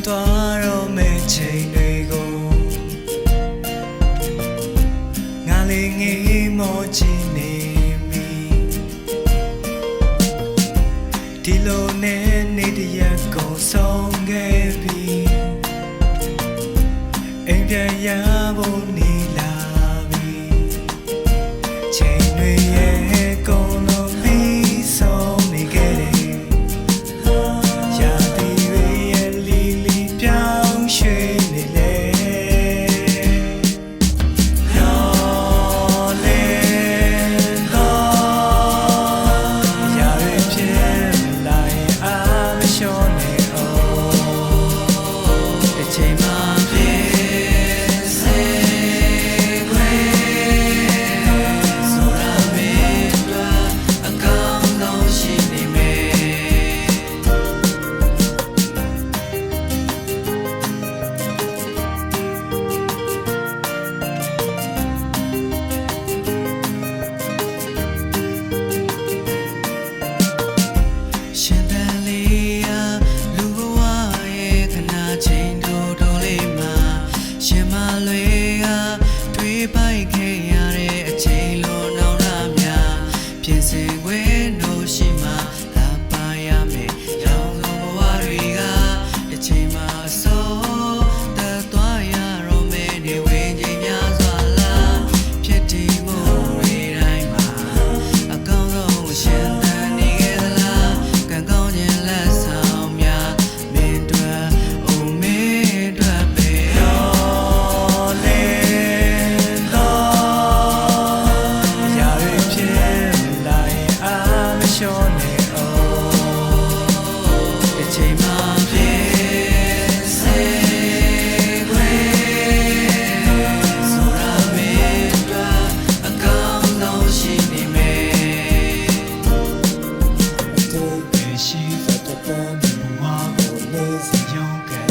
သွားတော့မယ့်ချိန်တွေကိုငါလေးငေးမောချင်နေပြီဒီလိုနဲ့နေ့တရက်ကိုဆုံးခဲ့ပြီအိမ်ပြန်ရဖို့နေလာပြီချိန်တွေရဲ့ကုန်လုံးပြီးဆုံးနေခဲ့တယ်She felt the burn, the wall, the lazy young cat,